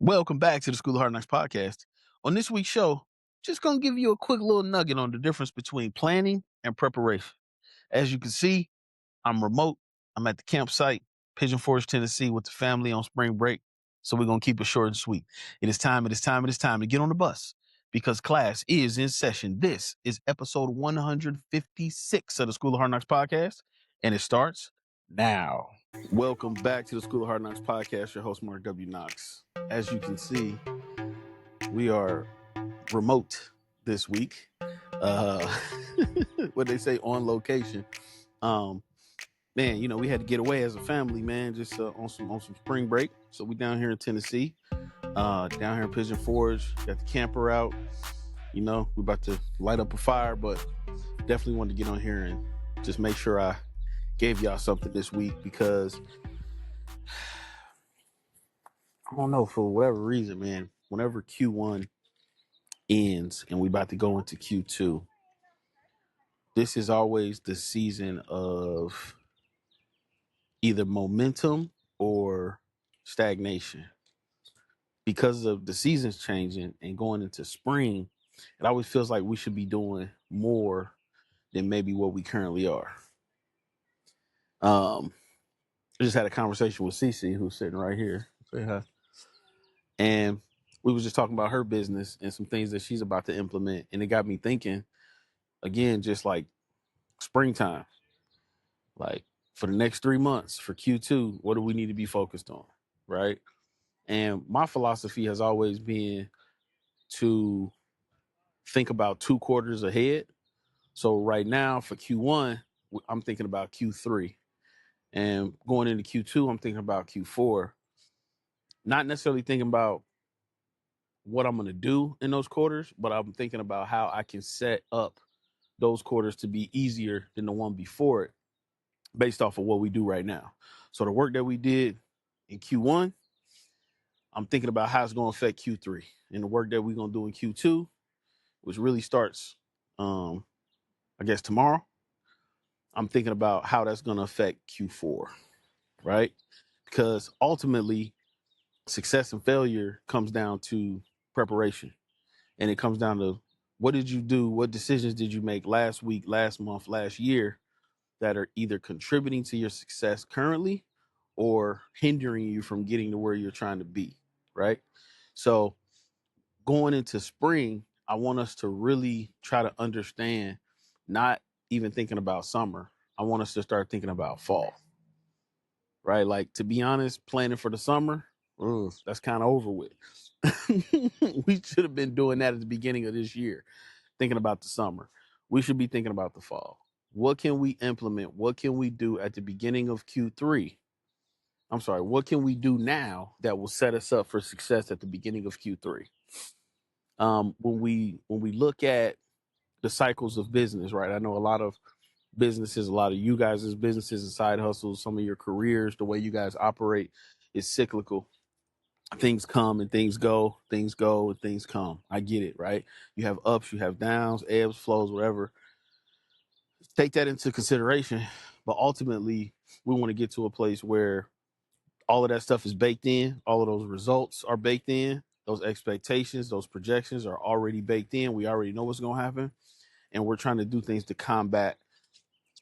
Welcome back to the School of Hard Knocks podcast. On this week's show, just going to give you a quick little nugget on the difference between planning and preparation. As you can see, I'm remote. I'm at the campsite, Pigeon Forge, Tennessee, with the family on spring break. So we're going to keep it short and sweet. It is time to get on the bus because class is in session. This is episode 156 of the School of Hard Knocks podcast, and it starts now. Welcome back to the School of Hard Knocks podcast. Your host, Mark W. Knox. As you can see, we are remote this week. What they say, on location. Man, we had to get away as a family, man, just on some spring break. So we down here in Tennessee, down here in Pigeon Forge, got the camper out. We're about to light up a fire, but definitely wanted to get on here and just make sure I gave y'all something this week because I don't know, for whatever reason, man, whenever Q1 ends and we about to go into Q2, this is always the season of either momentum or stagnation. Because of the seasons changing and going into spring, it always feels like we should be doing more than maybe what we currently are. I just had a conversation with Cece, who's sitting right here. Say hi. And we was just talking about her business and some things that she's about to implement. And it got me thinking, again, just like springtime, like for the next 3 months, for Q2, what do we need to be focused on, right? And my philosophy has always been to think about 2 quarters ahead. So right now for Q1, I'm thinking about Q3. And going into Q2, I'm thinking about Q4. Not necessarily thinking about what I'm going to do in those quarters, but I'm thinking about how I can set up those quarters to be easier than the one before it based off of what we do right now. So the work that we did in Q1, I'm thinking about how it's going to affect Q3, and the work that we're going to do in Q2, which really starts, I guess, tomorrow. I'm thinking about how that's going to affect Q4, right? Because ultimately, success and failure comes down to preparation. And it comes down to, what did you do? What decisions did you make last week, last month, last year that are either contributing to your success currently or hindering you from getting to where you're trying to be, right? So going into spring, I want us to really try to understand, not even thinking about summer. I want us to start thinking about fall, right? Like, to be honest, planning for the summer, that's kind of over with. We should have been doing that at the beginning of this year, thinking about the summer. We should be thinking about the fall. What can we implement? What can we do at the beginning of Q3? I'm sorry, what can we do now that will set us up for success at the beginning of Q3? When we look at the cycles of business, right? I know a lot of businesses, a lot of you guys' businesses and side hustles, some of your careers, the way you guys operate is cyclical. Things come and things go and things come. I get it, right? You have ups, you have downs, ebbs, flows, whatever. Take that into consideration. But ultimately, we want to get to a place where all of that stuff is baked in. All of those results are baked in. Those expectations, those projections are already baked in. We already know what's going to happen. And we're trying to do things to combat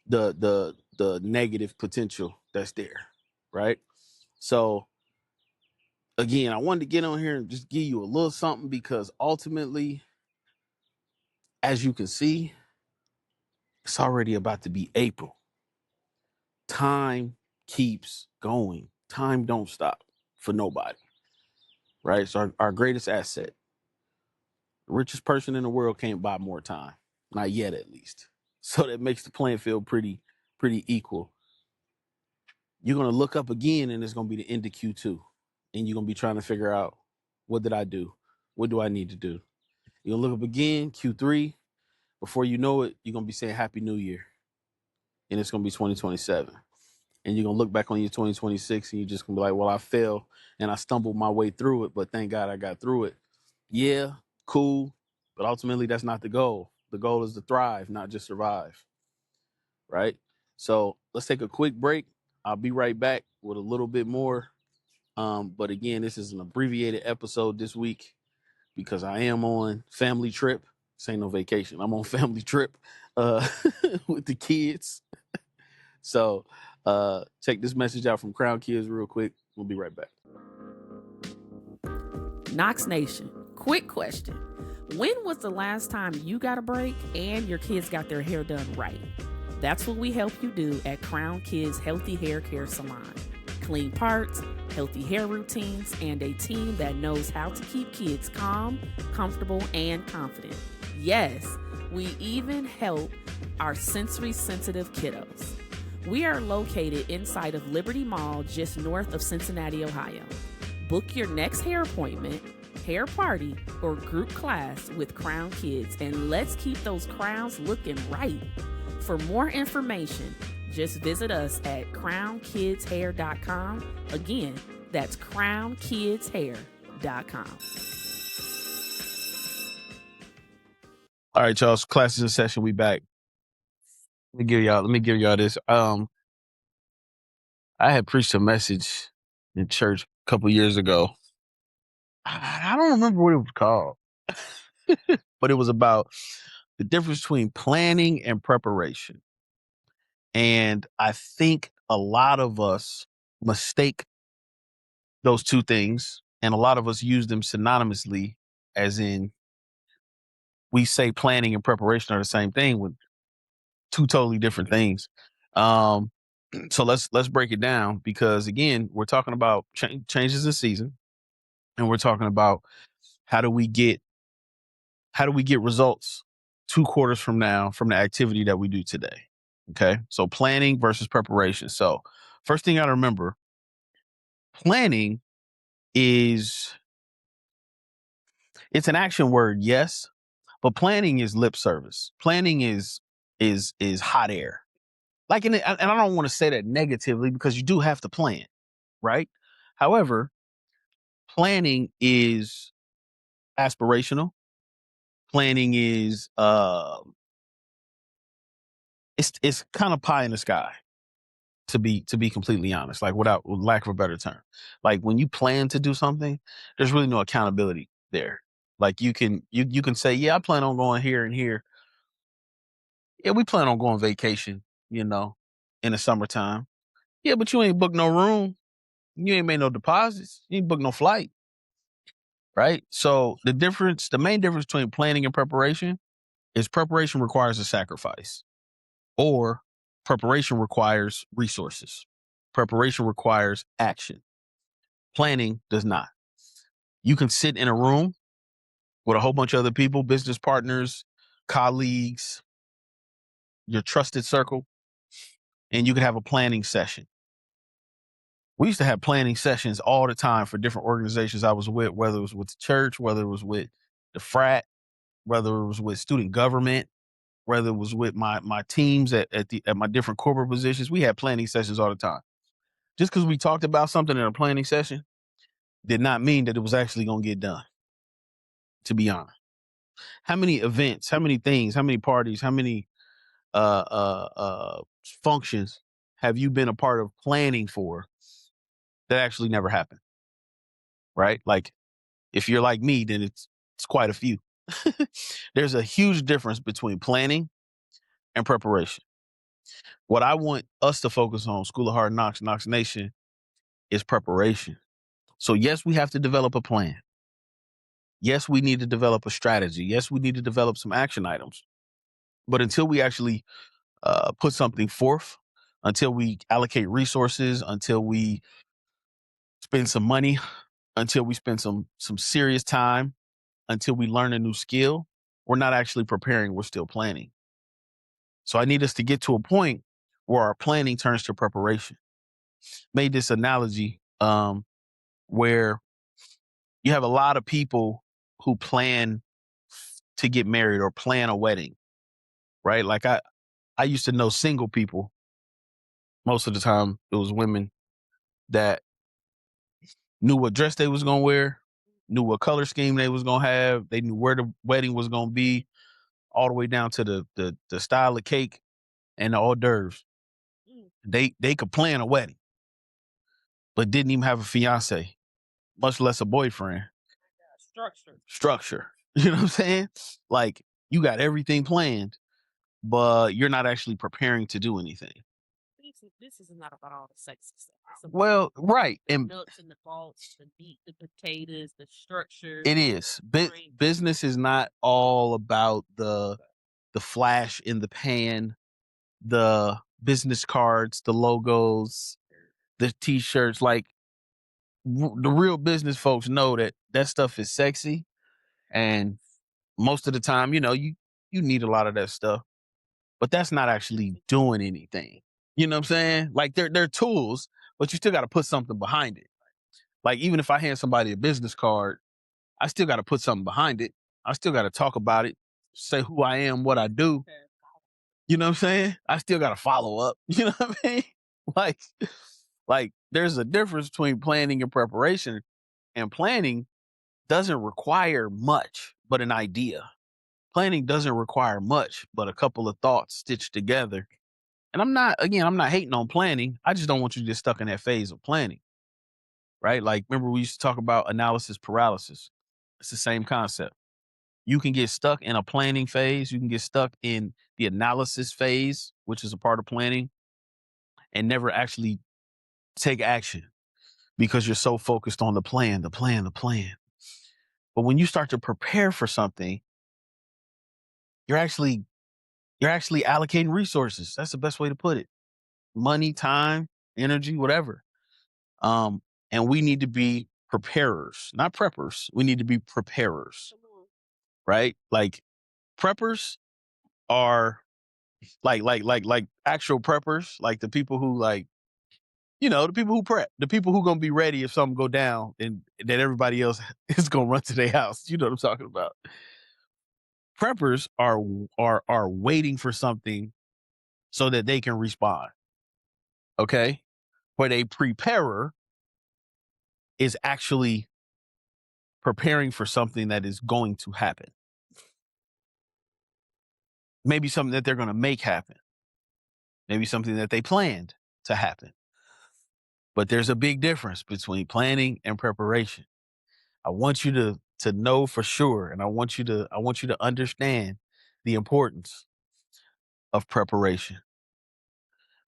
the negative potential that's there, right? So again, I wanted to get on here and just give you a little something because ultimately, as you can see, it's already about to be April. Time keeps going. Time don't stop for nobody, right? It's our greatest asset. The richest person in the world can't buy more time, not yet at least. So that makes the playing field pretty equal. You're going to look up again and it's going to be the end of Q2. And you're going to be trying to figure out, what did I do? What do I need to do? You're going to look up again, Q3. Before you know it, you're going to be saying Happy New Year. And it's going to be 2027. And you're going to look back on your 2026 and you're just going to be like, well, I fell and I stumbled my way through it, but thank God I got through it. Yeah, cool. But ultimately, that's not the goal. The goal is to thrive, not just survive. Right? So let's take a quick break. I'll be right back with a little bit more But again, this is an abbreviated episode this week because I am on family trip. This ain't no vacation. I'm on family trip with the kids. So check this message out from Crown Kids real quick. We'll be right back. Knox Nation, quick question. When was the last time you got a break and your kids got their hair done right? That's what we help you do at Crown Kids Healthy Hair Care Salon. Clean parts, healthy hair routines, and a team that knows how to keep kids calm, comfortable, and confident. Yes, we even help our sensory sensitive kiddos. We are located inside of Liberty Mall, just north of Cincinnati, Ohio. Book your next hair appointment, hair party, or group class with Crown Kids, and let's keep those crowns looking right. For more information, just visit us at crownkidshair.com. Again, that's crownkidshair.com. All right, y'all. So class is in session. We back. Let me give y'all this. I had preached a message in church a couple years ago. I don't remember what it was called, but it was about the difference between planning and preparation. And I think a lot of us mistake those two things, and a lot of us use them synonymously, as in we say planning and preparation are the same thing with two totally different things. So let's break it down, because again, we're talking about changes in season, and we're talking about how do we get results 2 quarters from now from the activity that we do today. Okay, so planning versus preparation. So first thing I gotta remember, planning it's an action word, yes, but planning is lip service. Planning is hot air. Like, and I don't want to say that negatively, because you do have to plan, right? However, planning is aspirational. Planning is it's kind of pie in the sky, to be completely honest, like with lack of a better term. Like when you plan to do something, there's really no accountability there. Like you can say, yeah, I plan on going here and here. Yeah, we plan on going vacation, in the summertime. Yeah, but you ain't booked no room. You ain't made no deposits. You ain't booked no flight. Right? So the main difference between planning and preparation is preparation requires a sacrifice, or preparation requires resources. Preparation requires action. Planning does not. You can sit in a room with a whole bunch of other people, business partners, colleagues, your trusted circle, and you can have a planning session. We used to have planning sessions all the time for different organizations I was with, whether it was with the church, whether it was with the frat, whether it was with student government, whether it was with my teams at my different corporate positions. We had planning sessions all the time. Just because we talked about something in a planning session did not mean that it was actually going to get done, to be honest. How many events, how many things, how many parties, how many functions have you been a part of planning for that actually never happened? Right? Like, if you're like me, then it's quite a few. There's a huge difference between planning and preparation. What I want us to focus on, School of Hard Knocks, Knox Nation, is preparation. So yes, we have to develop a plan. Yes, we need to develop a strategy. Yes, we need to develop some action items. But until we actually put something forth, until we allocate resources, until we spend some money, until we spend some serious time, until we learn a new skill, we're not actually preparing, we're still planning. So I need us to get to a point where our planning turns to preparation. Made this analogy where you have a lot of people who plan to get married or plan a wedding, right? Like I used to know single people. Most of the time it was women that knew what dress they was going to wear, knew what color scheme they was going to have. They knew where the wedding was going to be, all the way down to the style of cake and the hors d'oeuvres. They could plan a wedding. but didn't even have a fiance, much less a boyfriend. Structure. You know what I'm saying? Like, you got everything planned, but you're not actually preparing to do anything. This is not about all the sexy stuff. Well, right. And nuts and the bolts, the meat, the potatoes, the structure. it is. Business is not all about the flash in the pan, the business cards, the logos, the t-shirts. Like, the real business folks know that stuff is sexy, and most of the time, you need a lot of that stuff, but that's not actually doing anything. You know what I'm saying? Like, they're tools, but you still got to put something behind it. Like, even if I hand somebody a business card, I still got to put something behind it. I still got to talk about it, say who I am, what I do. You know what I'm saying? I still got to follow up. You know what I mean? Like there's a difference between planning and preparation, and planning doesn't require much but an idea. Planning doesn't require much but a couple of thoughts stitched together. And I'm not hating on planning. I just don't want you to get stuck in that phase of planning, right? Like, remember we used to talk about analysis paralysis. It's the same concept. You can get stuck in a planning phase. You can get stuck in the analysis phase, which is a part of planning, and never actually take action because you're so focused on the plan. But when you start to prepare for something, you're actually allocating resources. That's the best way to put it. Money, time, energy, whatever. And we need to be preparers, not preppers. We need to be preparers, right? Like, preppers are like actual preppers, like the people who, like, the people who prep, the people who gonna be ready if something go down and that everybody else is gonna run to their house. You know what I'm talking about? Preppers are waiting for something so that they can respond. Okay, but a preparer is actually preparing for something that is going to happen. Maybe something that they're going to make happen. Maybe something that they planned to happen. But there's a big difference between planning and preparation. I want you to know for sure, and I want you to understand the importance of preparation,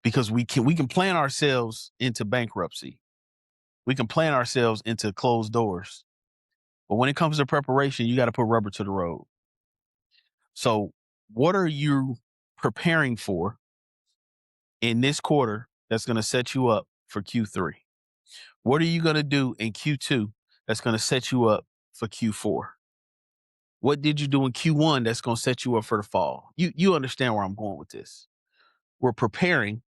because we can plan ourselves into bankruptcy. We can plan ourselves into closed doors. But when it comes to preparation, you got to put rubber to the road. So, what are you preparing for in this quarter that's going to set you up for Q3? What are you going to do in Q2 that's going to set you up for Q4? What did you do in Q1 that's going to set you up for the fall? You understand where I'm going with this. We're preparing.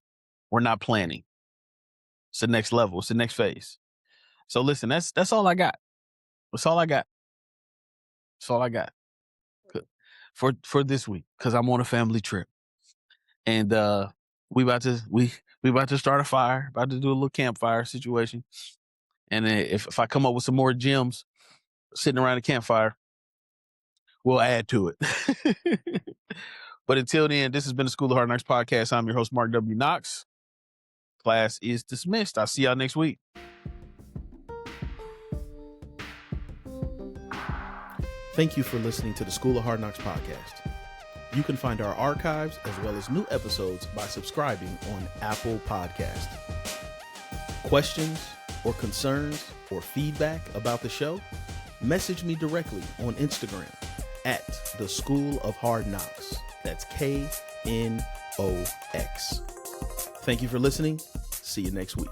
We're not planning. It's the next level. It's the next phase. So listen, that's all I got. That's all I got. That's all I got for this week, because I'm on a family trip, and we about to start a fire. About to do a little campfire situation, and if I come up with some more gems sitting around the campfire, we'll add to it. But until then, this has been the School of Hard Knocks podcast. I'm your host, Mark W. Knox. Class is dismissed. I'll see y'all next week. Thank you for listening to the School of Hard Knocks podcast. You can find our archives as well as new episodes by subscribing on Apple Podcast. Questions or concerns or feedback about the show? Message me directly on Instagram at the School of Hard Knocks. That's KNOX. Thank you for listening. See you next week.